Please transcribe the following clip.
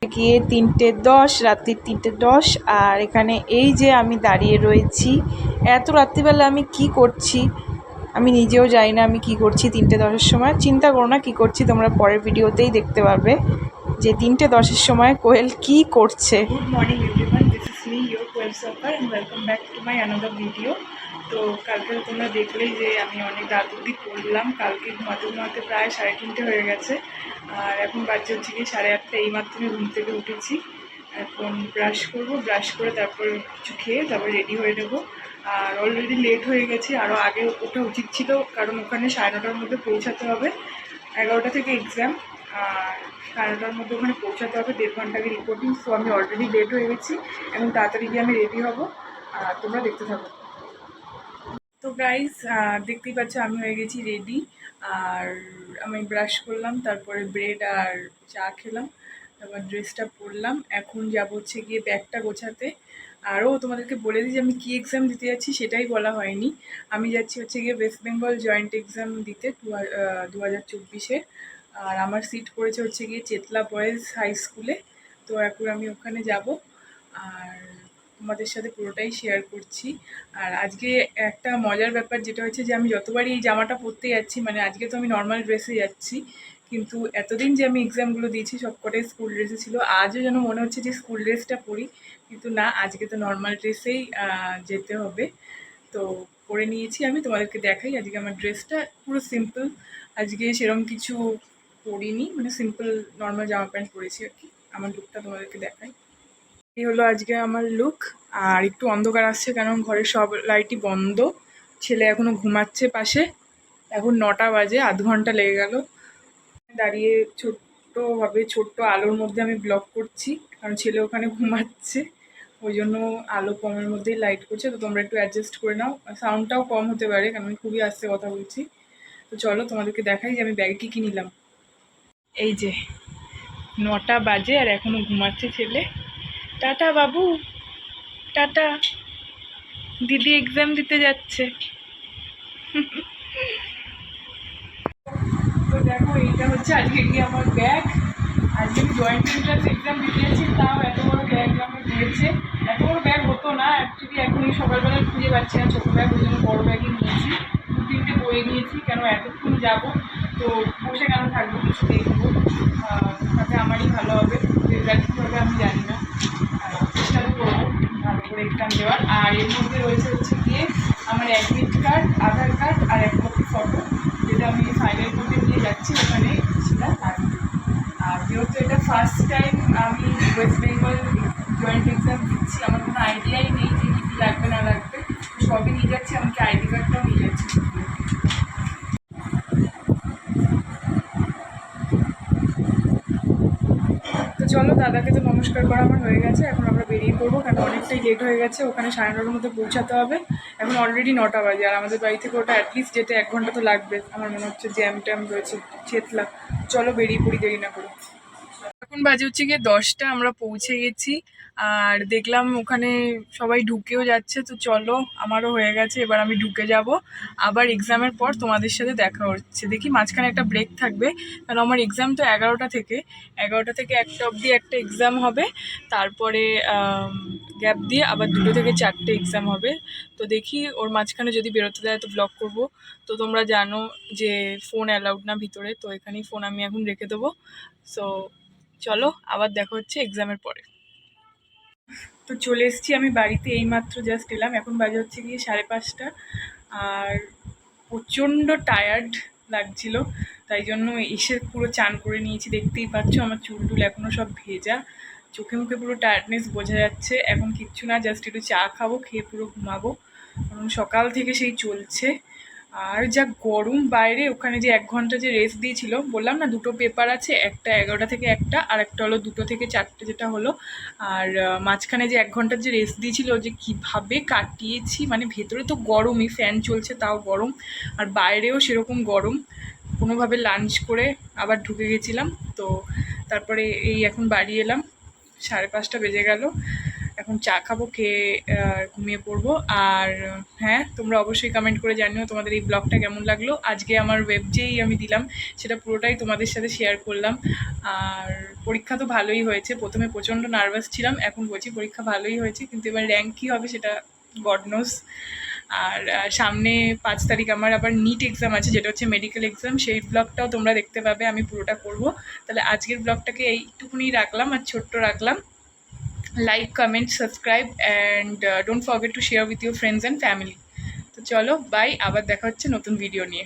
গিয়ে 3:10, রাত্রি 3:10। আর এখানে এই যে আমি দাঁড়িয়ে রয়েছি, এত রাত্রিবেলা আমি কি করছি আমি নিজেও জানি না আমি কি করছি 3:10-এর সময়। চিন্তা করো না কি করছি, তোমরা পরের ভিডিওতেই দেখতে পারবে যে 3:10-এর সময় কোয়েল কি করছে। Good morning everyone, this is me your Koel Sarkar and welcome back to my another video. তো কালকে তোমরা দেখলেই যে আমি অনেক রাত অবধি পড়লাম। কালকে ঘুমাতে প্রায় 3:30 হয়ে গেছে। আর এখন বাজে হচ্ছে কি 8:30। এইমাত্র আমি ঘুম থেকে উঠেছি। এখন ব্রাশ করব, ব্রাশ করে তারপর কিছু খেয়ে তারপর রেডি হয়ে নেবো। আর অলরেডি লেট হয়ে গেছি, আরও আগে ওঠা উচিত ছিল, কারণ ওখানে 9:30-র মধ্যে পৌঁছাতে হবে। 11টা থেকে এক্সাম, আর 9:30-র মধ্যে ওখানে পৌঁছাতে হবে, 1.5 ঘন্টা আগে রিপোর্টিং। সো আমি অলরেডি লেট হয়ে গেছি, এখন তাড়াতাড়ি গিয়ে আমি রেডি হব। আর তোমরা দেখতে থাকো। তো গাইজ দেখতেই পাচ্ছ আমি হয়ে গেছি রেডি। আর আমি ব্রাশ করলাম, তারপরে ব্রেড আর চা খেলাম, তারপর ড্রেসটা পরলাম। এখন যাব হচ্ছে গিয়ে ব্যাগটা গোছাতে। আরও তোমাদেরকে বলে দিই যে আমি কী এক্সাম দিতে যাচ্ছি সেটাই বলা হয়নি। আমি যাচ্ছি হচ্ছে গিয়ে ওয়েস্ট বেঙ্গল জয়েন্ট এক্সাম দিতে 2024-এর। আর আমার সিট পড়েছে হচ্ছে গিয়ে চেতলা বয়েজ হাই স্কুলে। তো এখন আমি ওখানে যাব, আর তোমাদের সাথে পুরোটাই শেয়ার করছি। আর আজকে একটা মজার ব্যাপার যেটা হচ্ছে যে আমি যতবারই এই জামাটা পরতে যাচ্ছি, মানে আজকে তো আমি নর্মাল ড্রেসে যাচ্ছি, কিন্তু এতদিন যে আমি এক্সামগুলো দিয়েছি সবকটাই স্কুল ড্রেসে ছিল। আজও যেন মনে হচ্ছে যে স্কুল ড্রেসটা পরি, কিন্তু না, আজকে তো নর্মাল ড্রেসেই যেতে হবে। তো পরে নিয়েছি, আমি তোমাদেরকে দেখাই। আজকে আমার ড্রেসটা পুরো সিম্পল, আজকে সেরকম কিছু পরিনি, মানে সিম্পল নর্মাল জামা প্যান্ট পরেছি আর কি। আমার লুকটা তোমাদেরকে দেখাই। এই হলো আজকে আমার লুক। আর একটু অন্ধকার আসছে, কারণ ঘরের সব লাইটই বন্ধ। ছেলে এখনো ঘুমাচ্ছে পাশে। এখন 9টা বাজে, আধ ঘন্টা লেগে গেল দাঁড়িয়ে। ছোট্ট আলোর মধ্যে আমি ব্লগ করছি, কারণ ছেলে ওখানে ঘুমাচ্ছে, ওই জন্য আলো কমের মধ্যেই লাইট করছে। তো তোমরা একটু অ্যাডজাস্ট করে নাও, সাউন্ডটাও কম হতে পারে কারণ আমি খুবই আস্তে কথা বলছি। তো চলো তোমাদেরকে দেখাই যে আমি ব্যাগে কী কী নিলাম। এই যে 9টা বাজে আর এখনো ঘুমাচ্ছে ছেলে। টাটা বাবু, টাটা। দিদি এক্সাম দিতে যাচ্ছে। তো দেখো, এইটা হচ্ছে আজকে কি আমার ব্যাগ। আজকে আমি জয়েন্ট এন্ট্রান্স এক্সাম দিতে যাচ্ছি, তাও এত বড় ব্যাগ আমার দিয়েছে। এত বড় ব্যাগ হতো না অ্যাকচুয়ালি, এখন এই সকালবেলায় খুঁজে পাচ্ছি না ছোটো ব্যাগ, ওই জন্য বড়ো ব্যাগই নিয়েছি। 2-3টে বই নিয়েছি, কেন এতক্ষণ যাবো তো বসে কেন থাকবো, কিছু দেখবো, তাতে আমারই ভালো হবে। রেজাল্ট কী হবে আমি জানি না, চেষ্টা তো করবো ভালো করে এক্সাম দেওয়ার। আর এর মধ্যে রয়েছে হচ্ছে গিয়ে আমার অ্যাডমিট কার্ড, আধার কার্ড আর এক কপি ফটো, যেটা আমি ফাইনাল করতে নিয়ে যাচ্ছি ওখানে সেটা লাগবে। আর যেহেতু এটা ফার্স্ট টাইম আমি ওয়েস্ট বেঙ্গল জয়েন্ট এক্সাম দিচ্ছি, আমার কোনো আইডিয়াই নেই যে কী কী লাগবে না লাগবে, সবই নিয়ে যাচ্ছি, এমনকি আইডি কার্ডটাও নিয়ে যাচ্ছি। তো চলো, দাদাকে তো নমস্কার করা আমার হয়ে গেছে, এখন আমরা বেরিয়ে পড়বো, কারণ অনেকটাই লেট হয়ে গেছে, ওখানে 9:30-র মধ্যে পৌঁছাতে হবে। এখন অলরেডি 9টা বাজে, আর আমাদের বাড়ি থেকে ওটা অ্যাটলিস্ট যেতে 1 ঘন্টা তো লাগবে আমার মনে হচ্ছে, জ্যাম ট্যাম রয়েছে চেতলা। চলো বেরিয়ে পড়ি দেরি না করে। এখন বাজে হচ্ছে গিয়ে 10টা, আমরা পৌঁছে গেছি। আর দেখলাম ওখানে সবাই ঢুকেও যাচ্ছে, তো চলো আমারও হয়ে গেছে, এবার আমি ঢুকে যাব। আবার এক্সামের পর তোমাদের সাথে দেখা হচ্ছে, দেখি মাঝখানে একটা ব্রেক থাকবে, কারণ আমার এক্সাম তো 11টা থেকে 1টা অবধি একটা এক্সাম হবে, তারপরে গ্যাপ দিয়ে আবার 2টো থেকে 4টে এক্সাম হবে। তো দেখি ওর মাঝখানে যদি বেরোতে দেয় তো ব্লগ করব। তো তোমরা জানো যে ফোন অ্যালাউড না ভিতরে, তো এখানেই ফোন আমি এখন রেখে দেবো। সো চলো আবার দেখা হচ্ছে এক্সামের পরে। তো চলে এসেছি আমি বাড়িতে, এইমাত্র জাস্ট এলাম, এখন বাজে হচ্ছে গিয়ে 5:30। আর প্রচণ্ড টায়ার্ড লাগছিল, তাই জন্য এসে পুরো চান করে নিয়েছি। দেখতেই পাচ্ছ আমার চুল টুল এখনও সব ভেজা, চোখে মুখে পুরো টায়ার্ডনেস বোঝা যাচ্ছে। এখন কিচ্ছু না, জাস্ট একটু চা খাবো, খেয়ে পুরো ঘুমাবো, কারণ সকাল থেকে সেই চলছে। আর যা গরম বাইরে, ওখানে যে 1 ঘন্টা যে রেস্ট দিয়েছিল, বললাম না 2টো পেপার আছে, একটা 11টা থেকে 1টা আর একটা হলো 2টো থেকে 4টে যেটা হলো। আর মাঝখানে যে 1 ঘন্টার যে রেস্ট দিয়েছিল, যে কীভাবে কাটিয়েছি, মানে ভেতরে তো গরমই, ফ্যান চলছে তাও গরম, আর বাইরেও সেরকম গরম। কোনোভাবে লাঞ্চ করে আবার ঢুকে গেছিলাম। তো তারপরে এই এখন বাড়ি এলাম, 5:30 বেজে গেল। এখন চা খাবো, খেয়ে ঘুমিয়ে পড়বো। আর হ্যাঁ, তোমরা অবশ্যই কমেন্ট করে জানিও তোমাদের এই ব্লগটা কেমন লাগলো। আজকে আমার ওয়েব যেই আমি দিলাম সেটা পুরোটাই তোমাদের সাথে শেয়ার করলাম। আর পরীক্ষা তো ভালোই হয়েছে, প্রথমে প্রচণ্ড নার্ভাস ছিলাম, এখন বলছি পরীক্ষা ভালোই হয়েছে, কিন্তু এবার র্যাঙ্ক কী হবে সেটা গড নোস। আর সামনে 5 তারিখ আমার আবার নিট এক্সাম আছে, যেটা হচ্ছে মেডিকেল এক্সাম, সেই ব্লগটাও তোমরা দেখতে পাবে, আমি পুরোটা করব। তাহলে আজকের ব্লগটাকে এইটুকুনি রাখলাম আর ছোট্ট রাখলাম। Like, comment, subscribe and don't forget to share with your friends and family. তো চলো, বাই, আবার দেখা হচ্ছে নতুন ভিডিও নিয়ে।